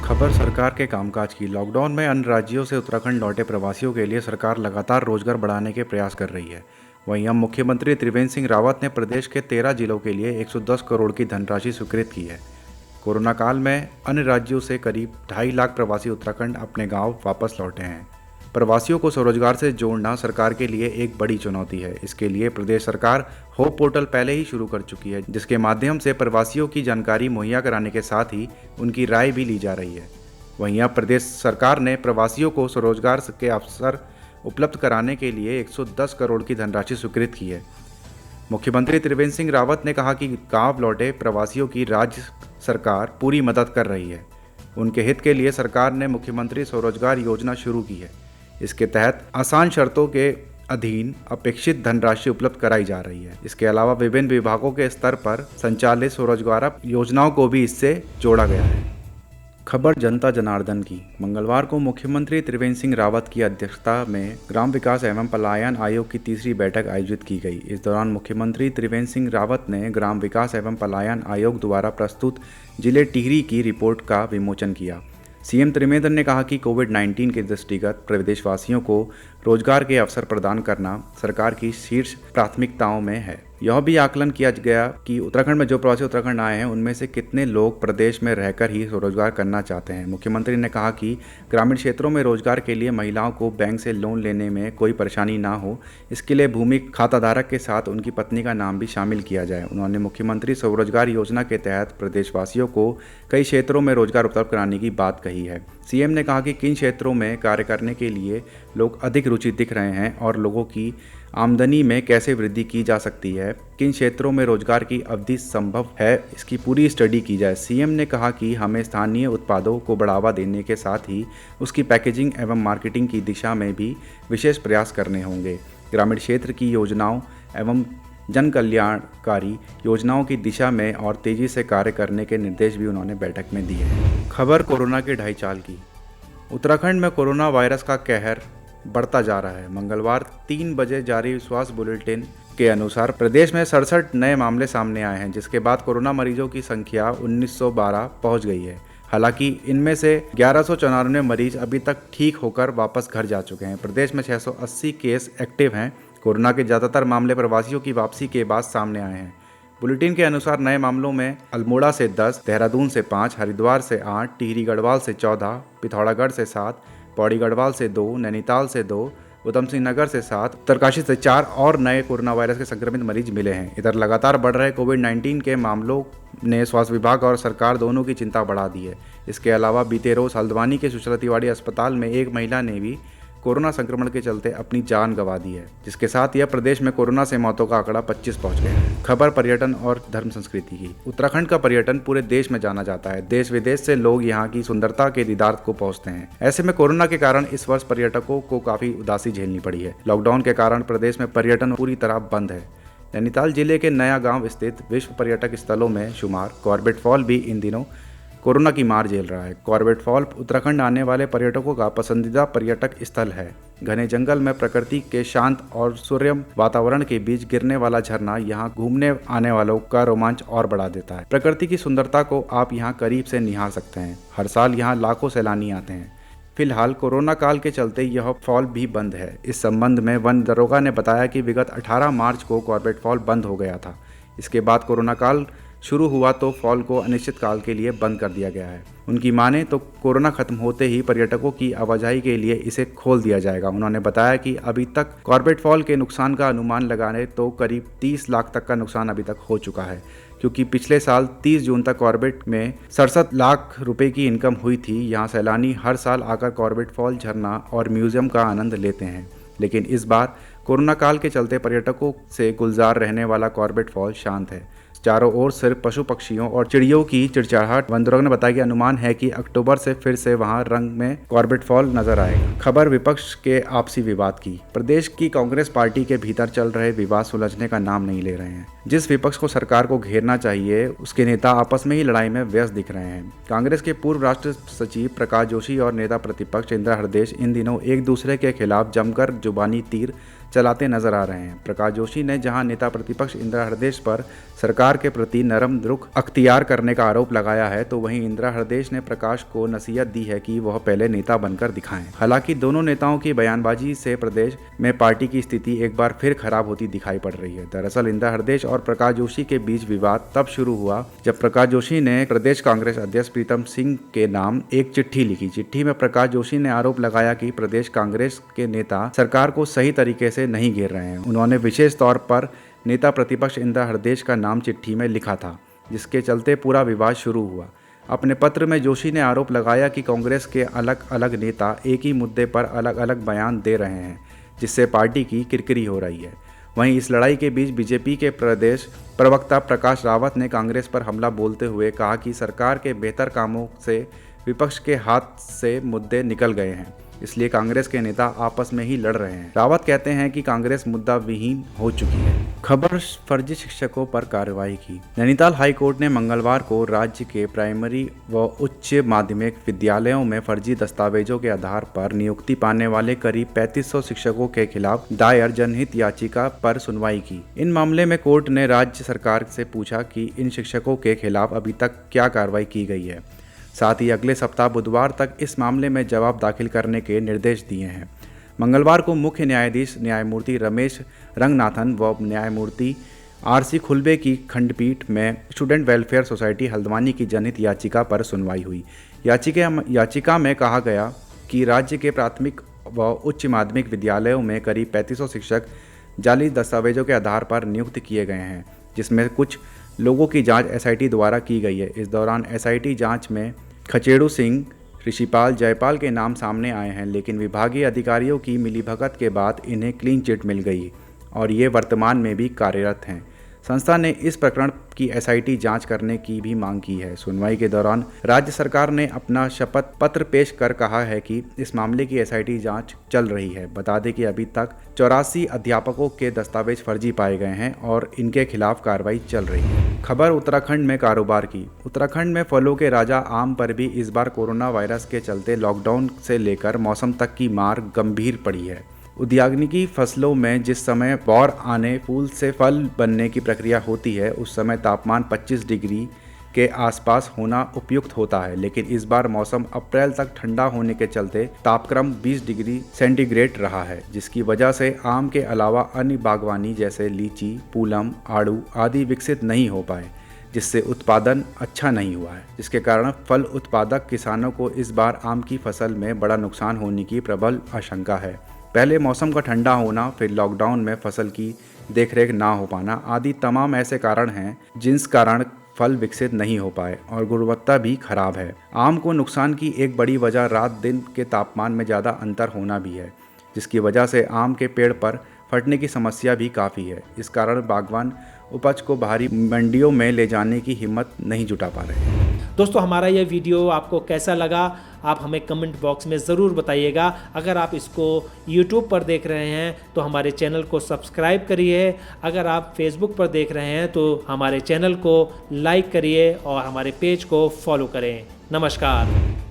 खबर सरकार के कामकाज की। लॉकडाउन में अन्य राज्यों से उत्तराखंड लौटे प्रवासियों के लिए सरकार लगातार रोजगार बढ़ाने के प्रयास कर रही है। वहीं अब मुख्यमंत्री त्रिवेंद्र सिंह रावत ने प्रदेश के 13 जिलों के लिए 110 करोड़ की धनराशि स्वीकृत की है। कोरोना काल में अन्य राज्यों से करीब 2.5 लाख प्रवासी उत्तराखंड अपने गांव वापस लौटे हैं। प्रवासियों को स्वरोजगार से जोड़ना सरकार के लिए एक बड़ी चुनौती है। इसके लिए प्रदेश सरकार होप पोर्टल पहले ही शुरू कर चुकी है, जिसके माध्यम से प्रवासियों की जानकारी मुहैया कराने के साथ ही उनकी राय भी ली जा रही है। वहीं अब प्रदेश सरकार ने प्रवासियों को स्वरोजगार के अवसर उपलब्ध कराने के लिए 110 करोड़ की धनराशि स्वीकृत की है। मुख्यमंत्री त्रिवेंद्र सिंह रावत ने कहा कि गांव लौटे प्रवासियों की राज्य सरकार पूरी मदद कर रही है। उनके हित के लिए सरकार ने मुख्यमंत्री स्वरोजगार योजना शुरू की है। इसके तहत आसान शर्तों के अधीन अपेक्षित धनराशि उपलब्ध कराई जा रही है। इसके अलावा विभिन्न विभागों के स्तर पर संचालित स्वरोजगार योजनाओं को भी इससे जोड़ा गया है। खबर जनता जनार्दन की। मंगलवार को मुख्यमंत्री त्रिवेंद्र सिंह रावत की अध्यक्षता में ग्राम विकास एवं पलायन आयोग की तीसरी बैठक आयोजित की गई। इस दौरान मुख्यमंत्री त्रिवेंद्र सिंह रावत ने ग्राम विकास एवं पलायन आयोग द्वारा प्रस्तुत जिले टिहरी की रिपोर्ट का विमोचन किया। सीएम त्रिवेंद्र ने कहा कि कोविड-19 के दृष्टिगत प्रदेशवासियों को रोजगार के अवसर प्रदान करना सरकार की शीर्ष प्राथमिकताओं में है। यह भी आकलन किया गया कि उत्तराखंड में जो प्रवासी उत्तराखंड आए हैं उनमें से कितने लोग प्रदेश में रहकर ही स्वरोजगार करना चाहते हैं। मुख्यमंत्री ने कहा कि ग्रामीण क्षेत्रों में रोजगार के लिए महिलाओं को बैंक से लोन लेने में कोई परेशानी ना हो, इसके लिए भूमि खाताधारक के साथ उनकी पत्नी का नाम भी शामिल किया जाए। उन्होंने मुख्यमंत्री स्वरोजगार योजना के तहत प्रदेशवासियों को कई क्षेत्रों में रोजगार उपलब्ध कराने की बात कही है। सीएम ने कहा कि किन क्षेत्रों में कार्य करने के लिए लोग अधिक रुचि दिख रहे हैं और लोगों की आमदनी में कैसे वृद्धि की जा सकती है, किन क्षेत्रों में रोजगार की अवधि संभव है, इसकी पूरी स्टडी की जाए। सीएम ने कहा कि हमें स्थानीय उत्पादों को बढ़ावा देने के साथ ही उसकी पैकेजिंग एवं मार्केटिंग की दिशा में भी विशेष प्रयास करने होंगे। ग्रामीण क्षेत्र की योजनाओं एवं जन कल्याणकारी योजनाओं की दिशा में और तेजी से कार्य करने के निर्देश भी उन्होंने बैठक में दिए। खबर कोरोना के ढाई चाल की। उत्तराखंड में कोरोना वायरस का कहर बढ़ता जा रहा है। मंगलवार 3 बजे जारी स्वास्थ्य बुलेटिन के अनुसार प्रदेश में 67 नए मामले सामने आए हैं, जिसके बाद कोरोना मरीजों की संख्या 1912 पहुंच गई है। हालांकि इनमें से 1194 मरीज अभी तक ठीक होकर वापस घर जा चुके हैं। प्रदेश में 680 केस एक्टिव हैं। कोरोना के ज़्यादातर मामले प्रवासियों की वापसी के बाद सामने आए हैं। बुलेटिन के अनुसार नए मामलों में अल्मोड़ा से 10, देहरादून से 5, हरिद्वार से 8, टिहरी गढ़वाल से 14, पिथौरागढ़ से 7, पौड़ी गढ़वाल से 2, नैनीताल से 2, उधम सिंह नगर से 7, उत्तरकाशी से 4 और नए कोरोना वायरस के संक्रमित मरीज मिले हैं। इधर लगातार बढ़ रहे कोविड-19 के मामलों ने स्वास्थ्य विभाग और सरकार दोनों की चिंता बढ़ा दी है। इसके अलावा बीते रोज हल्द्वानी के सुचला तिवारी अस्पताल में एक महिला ने भी कोरोना संक्रमण के चलते अपनी जान गंवा दी है, जिसके साथ यह प्रदेश में कोरोना से मौतों का आंकड़ा 25 पहुंच गया है। खबर पर्यटन और धर्म संस्कृति की। उत्तराखंड का पर्यटन पूरे देश में जाना जाता है। देश विदेश से लोग यहां की सुंदरता के दीदार को पहुंचते हैं। ऐसे में कोरोना के कारण इस वर्ष पर्यटकों को काफी उदासी झेलनी पड़ी है। लॉकडाउन के कारण प्रदेश में पर्यटन पूरी तरह बंद है। नैनीताल जिले के नया गांव स्थित विश्व पर्यटक स्थलों में शुमार कॉर्बेट फॉल भी इन दिनों कोरोना की मार झेल रहा है। कॉर्बेट फॉल उत्तराखंड आने वाले पर्यटकों का पसंदीदा पर्यटक स्थल है। घने जंगल में प्रकृति के शांत और सूर्यम वातावरण के बीच गिरने वाला झरना यहां घूमने आने वालों का रोमांच और बढ़ा देता है। प्रकृति की सुंदरता को आप यहां करीब से निहार सकते हैं। हर साल यहां लाखों सैलानी आते हैं। फिलहाल कोरोना काल के चलते यह फॉल भी बंद है। इस संबंध में वन दरोगा ने बताया कि विगत 18 मार्च को कॉर्बेट फॉल बंद हो गया था। इसके बाद कोरोना काल शुरू हुआ तो फॉल को अनिश्चित काल के लिए बंद कर दिया गया है। उनकी माने तो कोरोना खत्म होते ही पर्यटकों की आवाजाही के लिए इसे खोल दिया जाएगा। उन्होंने बताया कि अभी तक कॉर्बेट फॉल के नुकसान का अनुमान लगाने तो करीब 30 लाख तक का नुकसान अभी तक हो चुका है, क्योंकि पिछले साल 30 जून तक कॉर्बेट में 67 लाख रुपए की इनकम हुई थी। यहाँ सैलानी हर साल आकर कॉर्बेट फॉल, झरना और म्यूजियम का आनंद लेते हैं, लेकिन इस बार कोरोना काल के चलते पर्यटकों से गुलजार रहने वाला कॉर्बेट फॉल शांत है। चारों ओर सिर्फ पशु पक्षियों और चिड़ियों की चिड़चिड़ाहट। वन दरोगा ने बताया कि अनुमान है कि अक्टूबर से फिर से वहां रंग में कॉर्बेट फॉल नजर आएगा। खबर विपक्ष के आपसी विवाद की। प्रदेश की कांग्रेस पार्टी के भीतर चल रहे विवाद सुलझने का नाम नहीं ले रहे हैं। जिस विपक्ष को सरकार को घेरना चाहिए उसके नेता आपस में ही लड़ाई में व्यस्त दिख रहे हैं। कांग्रेस के पूर्व राष्ट्रीय सचिव प्रकाश जोशी और नेता प्रतिपक्ष इंदिरा हृदयेश इन दिनों एक दूसरे के खिलाफ जमकर जुबानी तीर चलाते नजर आ रहे हैं। प्रकाश जोशी ने जहां नेता प्रतिपक्ष इंदिरा हृदयेश पर सरकार के प्रति नरम रुख अख्तियार करने का आरोप लगाया है, तो वहीं इंदिरा हृदयेश ने प्रकाश को नसीहत दी है कि वह पहले नेता बनकर दिखाएं। हालांकि दोनों नेताओं की बयानबाजी से प्रदेश में पार्टी की स्थिति एक बार फिर खराब होती दिखाई पड़ रही है। दरअसल इंदिरा हृदयेश और प्रकाश जोशी के बीच विवाद तब शुरू हुआ जब प्रकाश जोशी ने प्रदेश कांग्रेस अध्यक्ष प्रीतम सिंह के नाम एक चिट्ठी लिखी। चिट्ठी में प्रकाश जोशी ने आरोप लगाया कि प्रदेश कांग्रेस के नेता सरकार को सही तरीके से नहीं घेर रहे हैं। उन्होंने विशेष तौर पर नेता प्रतिपक्ष इंदिरा हृदयेश का नाम चिट्ठी में लिखा था, जिसके चलते पूरा विवाद शुरू हुआ। अपने पत्र में जोशी ने आरोप लगाया कि कांग्रेस के अलग अलग नेता एक ही मुद्दे पर अलग अलग बयान दे रहे हैं, जिससे पार्टी की किरकिरी हो रही है। वहीं इस लड़ाई के बीच बीजेपी के प्रदेश प्रवक्ता प्रकाश रावत ने कांग्रेस पर हमला बोलते हुए कहा कि सरकार के बेहतर कामों से विपक्ष के हाथ से मुद्दे निकल गए हैं, इसलिए कांग्रेस के नेता आपस में ही लड़ रहे हैं। रावत कहते हैं कि कांग्रेस मुद्दा विहीन हो चुकी है। खबर फर्जी शिक्षकों पर कार्रवाई की। नैनीताल हाई कोर्ट ने मंगलवार को राज्य के प्राइमरी व उच्च माध्यमिक विद्यालयों में फर्जी दस्तावेजों के आधार पर नियुक्ति पाने वाले करीब 3500 शिक्षकों के खिलाफ दायर जनहित याचिका पर सुनवाई की। इन मामले में कोर्ट ने राज्य सरकार से पूछा कि इन शिक्षकों के खिलाफ अभी तक क्या कार्रवाई की गई है। साथ ही अगले सप्ताह बुधवार तक इस मामले में जवाब दाखिल करने के निर्देश दिए हैं। मंगलवार को मुख्य न्यायाधीश न्यायमूर्ति रमेश रंगनाथन व न्यायमूर्ति आर.सी. खुल्बे की खंडपीठ में स्टूडेंट वेलफेयर सोसाइटी हल्द्वानी की जनहित याचिका पर सुनवाई हुई। याचिका में कहा गया कि राज्य के प्राथमिक व उच्च माध्यमिक विद्यालयों में करीब 3500 शिक्षक जाली दस्तावेजों के आधार पर नियुक्त किए गए हैं, जिसमें कुछ लोगों की जांच एसआईटी द्वारा की गई है। इस दौरान एसआईटी जांच में खचेड़ू सिंह, ऋषिपाल, जयपाल के नाम सामने आए हैं, लेकिन विभागीय अधिकारियों की मिलीभगत के बाद इन्हें क्लीन चिट मिल गई और ये वर्तमान में भी कार्यरत हैं। संस्था ने इस प्रकरण की एसआईटी जांच करने की भी मांग की है। सुनवाई के दौरान राज्य सरकार ने अपना शपथ पत्र पेश कर कहा है कि इस मामले की एसआईटी जांच चल रही है। बता दें कि अभी तक 84 अध्यापकों के दस्तावेज फर्जी पाए गए हैं और इनके खिलाफ कार्रवाई चल रही है। खबर उत्तराखंड में कारोबार की। उत्तराखंड में फलों के राजा आम पर भी इस बार कोरोना वायरस के चलते लॉकडाउन से लेकर मौसम तक की मार गंभीर पड़ी है। उद्यानिकी फसलों में जिस समय बौर आने, फूल से फल बनने की प्रक्रिया होती है, उस समय तापमान 25 डिग्री के आसपास होना उपयुक्त होता है, लेकिन इस बार मौसम अप्रैल तक ठंडा होने के चलते तापक्रम 20 डिग्री सेंटीग्रेड रहा है, जिसकी वजह से आम के अलावा अन्य बागवानी जैसे लीची, पूलम, आड़ू आदि विकसित नहीं हो पाए, जिससे उत्पादन अच्छा नहीं हुआ है, जिसके कारण फल उत्पादक किसानों को इस बार आम की फसल में बड़ा नुकसान होने की प्रबल आशंका है। पहले मौसम का ठंडा होना, फिर लॉकडाउन में फसल की देखरेख ना हो पाना आदि तमाम ऐसे कारण हैं जिस कारण फल विकसित नहीं हो पाए और गुणवत्ता भी खराब है। आम को नुकसान की एक बड़ी वजह रात दिन के तापमान में ज़्यादा अंतर होना भी है, जिसकी वजह से आम के पेड़ पर फटने की समस्या भी काफ़ी है। इस कारण बागवान उपज को बाहरी मंडियों में ले जाने की हिम्मत नहीं जुटा पा रहे हैं। दोस्तों, हमारा यह वीडियो आपको कैसा लगा आप हमें कमेंट बॉक्स में ज़रूर बताइएगा। अगर आप इसको YouTube पर देख रहे हैं तो हमारे चैनल को सब्सक्राइब करिए। अगर आप Facebook पर देख रहे हैं तो हमारे चैनल को लाइक करिए और हमारे पेज को फॉलो करें। नमस्कार।